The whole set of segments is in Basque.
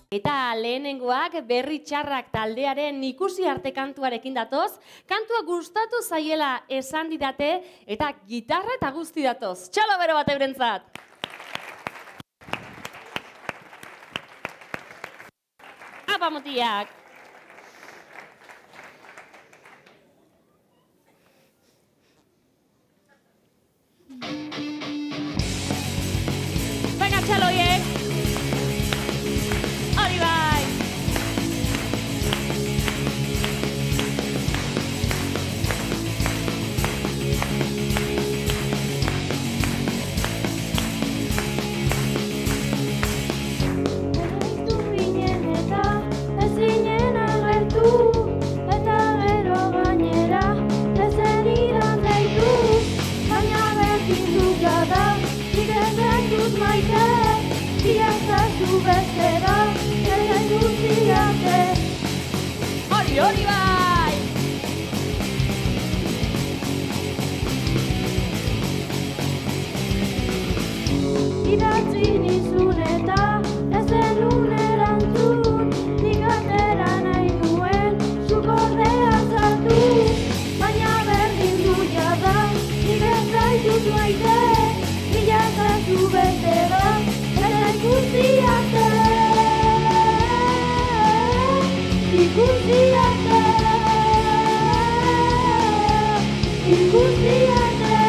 Eta lehenengoak berri txarrak taldearen ikusi arte kantuarekin datoz, kantua gustatu zaiela esan didate eta gitarra eta guzti datoz. Txalo bero bat eurentzat! Apa motiak! Venga, txaloiek! Hori bai! Hori bai! Idatzi nizun eta ez denun erantzun, nik atera nahi nuen zuk ordean zartu, baina berdin du jada, nik ez zaitut maite, mila zazu beste bat, eta ikusi arte. Ikusi arte, ikusi arte,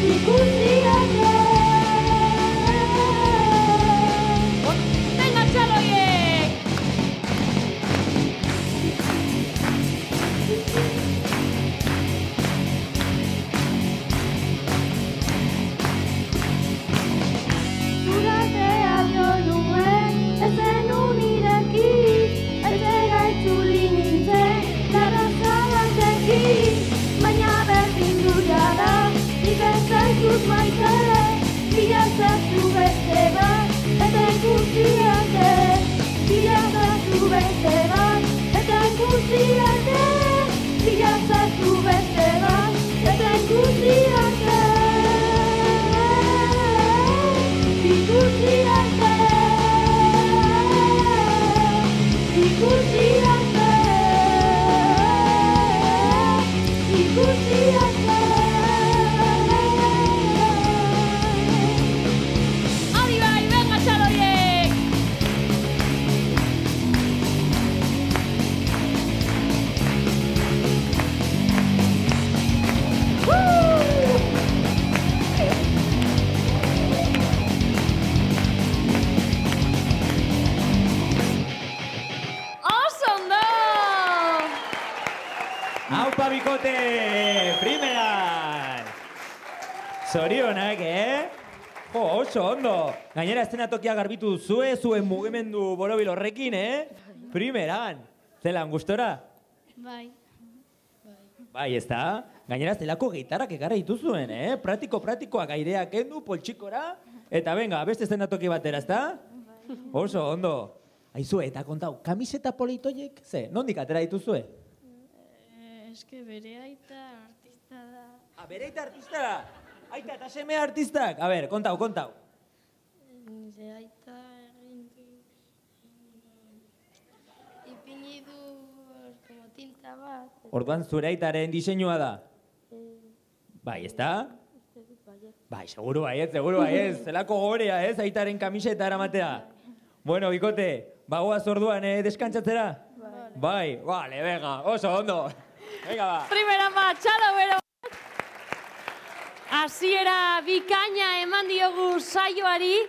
ikusi arte. Venga, txaloiek! Zuratea jo nuen, ez zenun ireki, etxera itzuli nintzen, larraza batekin, baina berdin du jada, nik ez zaitut maite, bila zazu beste bat, eta ikusi arte, bila zazu beste bat, eta ikusi arte, bila zazu beste bat, eta ikusi arte. Ikusi arte, ikusi arte, ikusi arte. Hori bai, venga, txaloiek! Aupa bikote, primeran! Zorionak, Jo, oso ondo. Gainera eszenatokia garbitu duzue, zuen mugimendu borobil horrekin, Primeran. Zelan, gustora? Bai. Bai, ez da? Gainera zelako gitarrak ekarri dituzuen, Pratikoak aireak kendu, poltsikora, eta venga, beste eszenatoki batera, ez da? Oso ondo. Aizu, eta kontau, kamiseta politoiek, nondik atera dituzue? Eske bere aita artista da. Bere aita artista da? Aita eta seme artistak? A ber, kontau. Ze aita ipini du como tinta bat. Orduan zure aitaren diseinua da? Bai, ez da? Bai, seguru baiet. Zelako gorea, aitaren kamiseta eramatea. Bueno, bikote, bagoaz orduan deskantzatzera? Bai, vale, venga, oso ondo. Venga, ba. Primera bat, txalo bero! Hasiera bikaina eman diogu saioari,